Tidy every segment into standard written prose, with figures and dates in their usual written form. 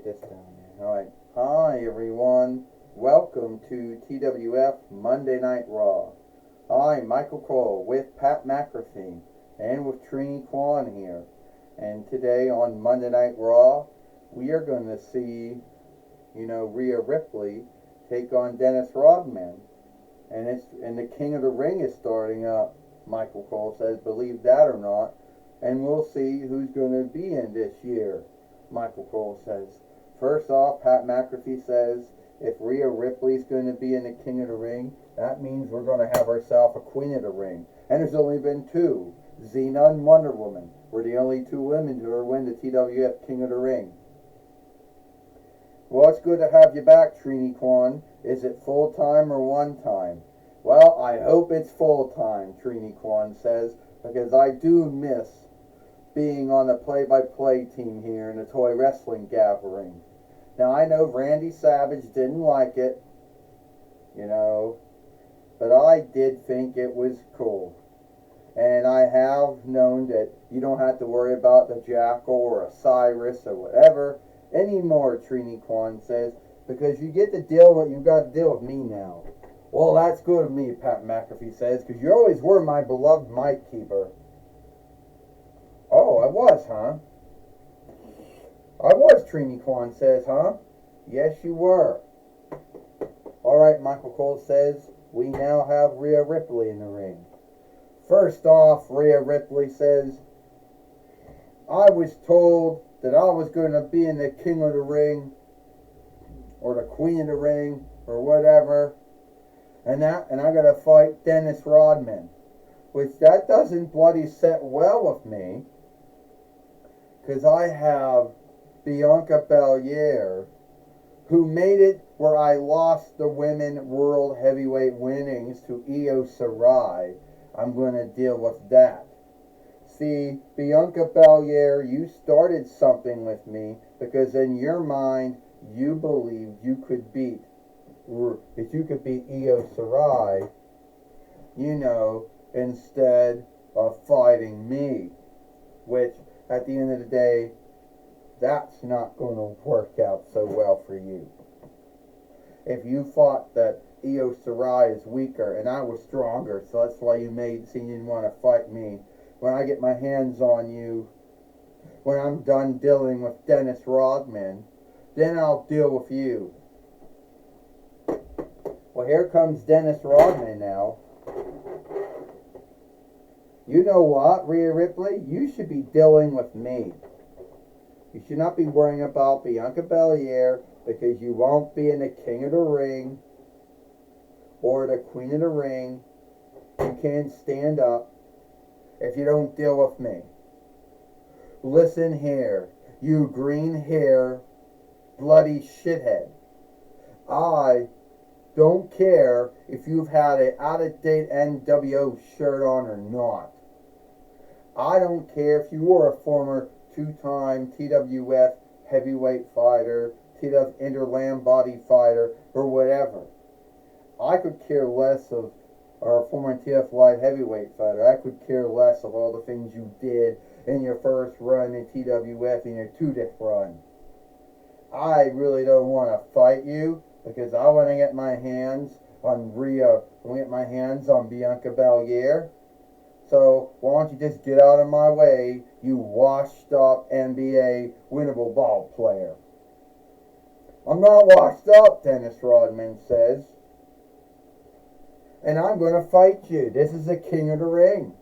get this down there. Alright. Hi, everyone. Welcome to TWF Monday Night Raw. I'm Michael Cole with Pat McAfee and with Trini Kwan here. And today on Monday Night Raw, we are going to see, Rhea Ripley take on Dennis Rodman. And the King of the Ring is starting up, Michael Cole says, believe that or not. And we'll see who's going to be in this year, Michael Cole says. First off, Pat McAfee says, if Rhea Ripley's going to be in the King of the Ring, that means we're going to have ourselves a Queen of the Ring. And there's only been two. Xena and Wonder Woman were the only two women to ever win the TWF King of the Ring. Well, it's good to have you back, Trini Kwan. Is it full-time or one-time? Well, I hope it's full-time, Trini Kwan says, because I do miss being on the play-by-play team here in the Toy Wrestling Gathering. Now, I know Randy Savage didn't like it, but I did think it was cool. And I have known that you don't have to worry about the Jackal or a Cyrus or whatever anymore, Trini Kwan says, because you get to deal with, you've got to deal with me now. Well, that's good of me, Pat McAfee says, because you always were my beloved mic keeper. Oh, I was, huh? I was, Trini Kwan says, huh? Yes, you were. All right, Michael Cole says, we now have Rhea Ripley in the ring. First off, Rhea Ripley says, I was told that I was going to be in the King of the Ring or the Queen of the Ring or whatever, and I got to fight Dennis Rodman, which that doesn't bloody set well with me, because I have Bianca Belair, who made it where I lost the Women World Heavyweight winnings to Io Shirai. I'm going to deal with that. See, Bianca Belair, you started something with me because in your mind, you believed you could beat, if you could beat Io Shirai, instead of fighting me, which at the end of the day, that's not going to work out so well for you. If you thought that Io Shirai is weaker and I was stronger, so that's why you didn't want to fight me. When I get my hands on you, when I'm done dealing with Dennis Rodman, then I'll deal with you. Well, here comes Dennis Rodman now. You know what, Rhea Ripley? You should be dealing with me. You should not be worrying about Bianca Belair because you won't be in the King of the Ring or the Queen of the Ring. You can't stand up if you don't deal with me. Listen here, you green hair, bloody shithead. I don't care if you've had an out-of-date NWO shirt on or not. I don't care if you were a former two-time TWF heavyweight fighter, TWF interland body fighter, or whatever. I could care less of, or a former TF light heavyweight fighter. I could care less of all the things you did in your first run in TWF and your two-diff run. I really don't want to fight you because I want to get my hands on Rhea. I want to get my hands on Bianca Belair. So why don't you just get out of my way, you washed-up NBA winnable ball player. I'm not washed up, Dennis Rodman says. And I'm going to fight you. This is the King of the Ring.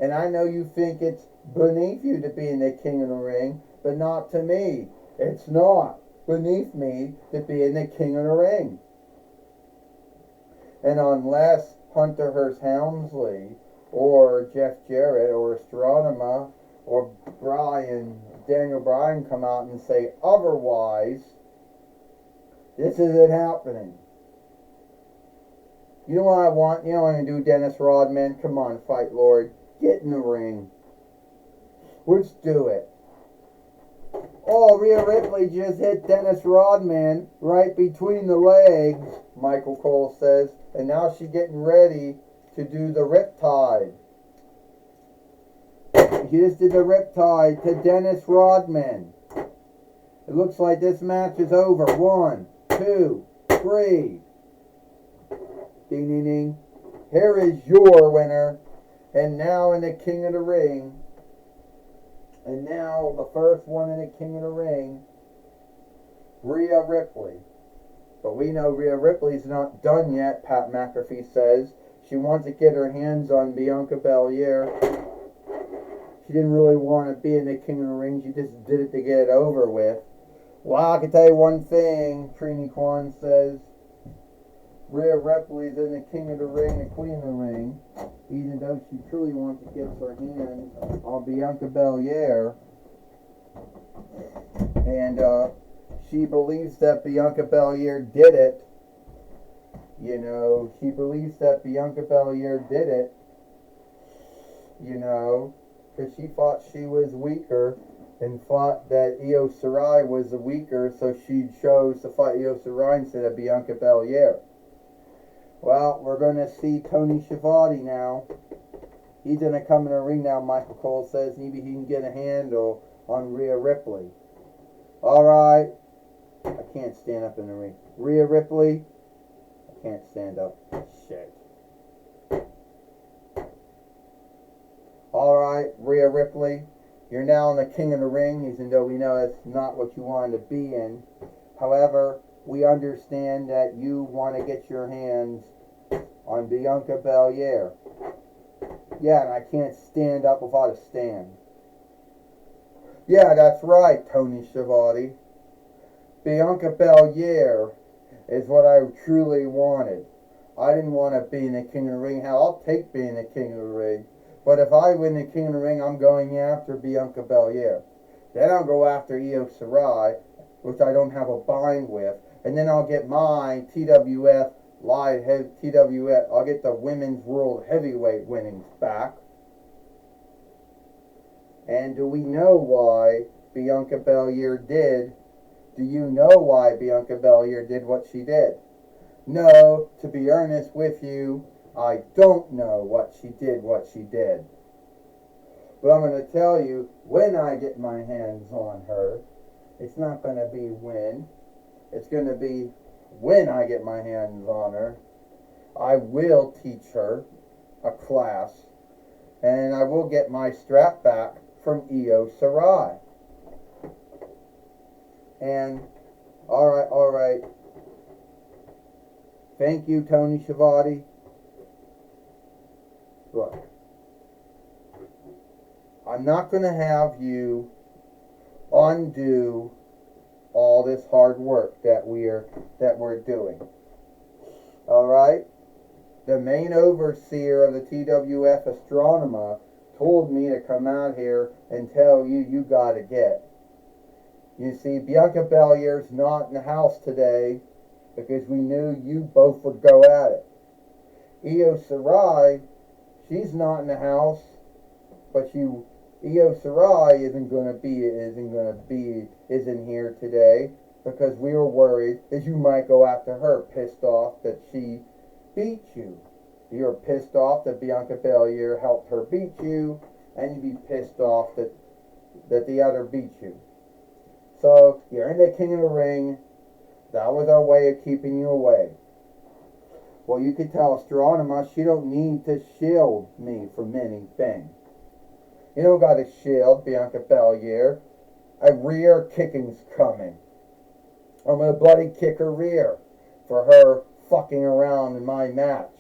And I know you think it's beneath you to be in the King of the Ring, but not to me. It's not beneath me to be in the King of the Ring. And unless Hunter Hearst Helmsley or Jeff Jarrett or Astronema or Daniel Bryan come out and say otherwise, this isn't happening. You know what I want? You know what I'm going to do, Dennis Rodman? Come on, Fight Lord. Get in the ring. Let's do it. Oh, Rhea Ripley just hit Dennis Rodman right between the legs, Michael Cole says. And now she's getting ready to do the Riptide. She just did the Riptide to Dennis Rodman. It looks like this match is over. 1, 2, 3. Ding, ding, ding. Here is your winner. And now in the King of the Ring. And now the first one in the King of the Ring. Rhea Ripley. But we know Rhea Ripley's not done yet, Pat McAfee says. She wants to get her hands on Bianca Belair. She didn't really want to be in the King of the Ring. She just did it to get it over with. Well, I can tell you one thing, Trini Kwan says. Rhea Ripley's in the King of the Ring, the Queen of the Ring. Even though she truly wants to get her hands on Bianca Belair. And she believes that Bianca Belair did it. You know, she believes that Bianca Belair did it. You know, because she thought she was weaker and thought that Io Shirai was the weaker, so she chose to fight Io Shirai instead of Bianca Belair. Well, we're going to see Tony Schiavone now. He's going to come in the ring now, Michael Cole says. Maybe he can get a handle on Rhea Ripley. Alright. I can't stand up in the ring. Rhea Ripley. I can't stand up. Shit. Alright, Rhea Ripley. You're now in the King of the Ring, even though we know that's not what you wanted to be in. However, we understand that you want to get your hands on Bianca Belair. Yeah, and I can't stand up without a stand. Yeah, that's right, Tony Schiavone. Bianca Belair is what I truly wanted. I didn't want to be in the King of the Ring. Hell, I'll take being the King of the Ring. But if I win the King of the Ring, I'm going after Bianca Belair. Then I'll go after Io Shirai, which I don't have a bind with. And then I'll get my TWF TWF. I'll get the Women's World Heavyweight winnings back. And do we know why Bianca Belair did? Do you know why Bianca Belair did what she did? No, to be earnest with you, I don't know what she did. But I'm going to tell you, when I get my hands on her, it's not going to be when. It's going to be when I get my hands on her. I will teach her a class. And I will get my strap back from Io Shirai. And, alright. Thank you, Tony Schiavone. Look, I'm not going to have you undo all this hard work that we're doing. Alright? The main overseer of the TWF Astronema told me to come out here and tell you gotta get. You see, Bianca Belair's not in the house today because we knew you both would go at it. Io Shirai, she's not in the house, but Io Shirai isn't here today because we were worried that you might go after her, pissed off that she beat you. You're pissed off that Bianca Belair helped her beat you, and you'd be pissed off that the other beat you. So you're in the King of the Ring. That was our way of keeping you away. Well, you could tell Astronema she don't need to shield me from anything. You don't got to shield Bianca Belair. A rear kicking's coming. I'm going to bloody kick her rear for her fucking around in my match.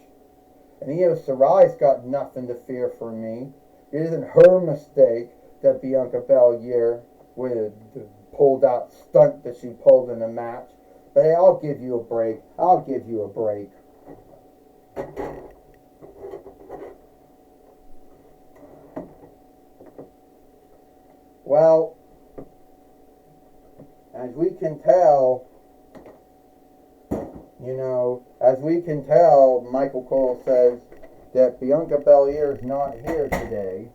And Io Shirai's got nothing to fear from me. It isn't her mistake that Bianca Belair pulled that stunt that she pulled in the match. But hey, I'll give you a break. Well, as we can tell, Michael Cole says that Bianca Belair is not here today.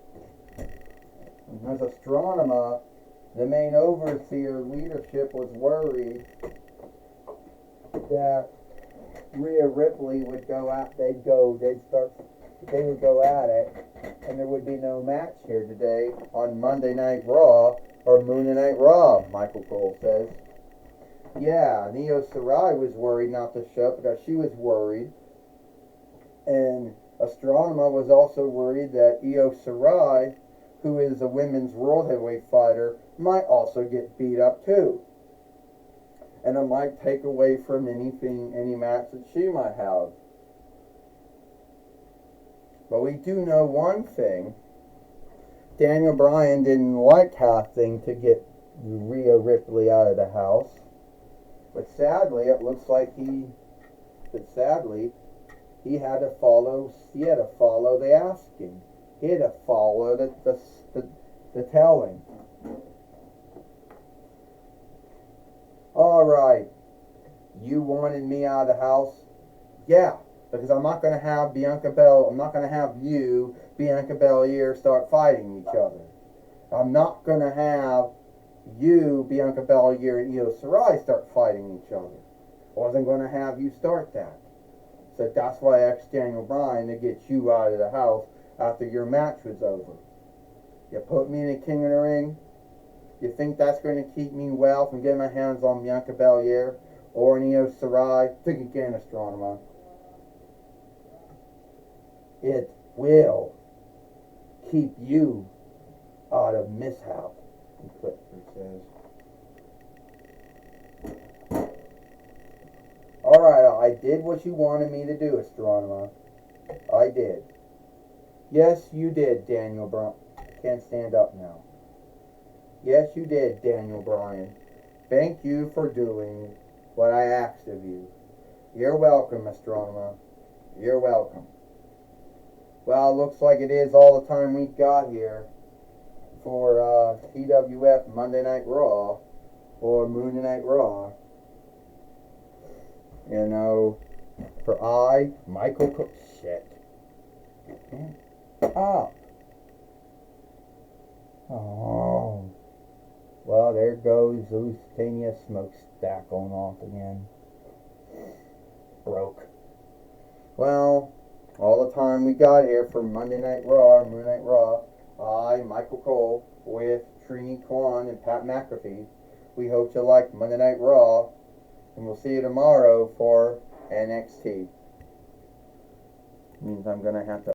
As Astronema, the main overseer leadership was worried that Rhea Ripley would go out. They'd start they would go at it, and there would be no match here today on Monday Night Raw or Monday Night Raw, Michael Cole says. Yeah, and Io Shirai was worried not to show up because she was worried. And Astronema was also worried that Io Shirai, who is a women's world heavyweight fighter, might also get beat up too. And it might take away from any match that she might have. But we do know one thing. Daniel Bryan didn't like having to get Rhea Ripley out of the house. But sadly, it looks like he had to follow the asking. He had to follow the telling. All right, you wanted me out of the house? Yeah, because I'm not going to have you, Bianca Belair, start fighting each other. I'm not going to have you, Bianca Belair, and Io Shirai start fighting each other. I wasn't going to have you start that. So that's why I asked Daniel Bryan to get you out of the house after your match was over. You put me in the King of the Ring. You think that's going to keep me well from getting my hands on Bianca Belair or Io Shirai? Think again, Astronema. It will keep you out of mishap, Clifford says. Alright, I did what you wanted me to do, Astronema. I did. Yes, you did, Daniel Bryan. Can't stand up now. Yes, you did, Daniel Bryan. Thank you for doing what I asked of you. You're welcome, Astronema. You're welcome. Well, looks like it is all the time we've got here for TWF Monday Night Raw or Monday Night Raw. You know, for Michael Cook. Shit. Up. Oh. Well, there goes the Lusitania smokestack going off again. Broke. Well, all the time we got here for Monday Night Raw, Monday Night Raw, Michael Cole, with Trini Kwan and Pat McAfee. We hope you like Monday Night Raw, and we'll see you tomorrow for NXT. Means I'm going to have to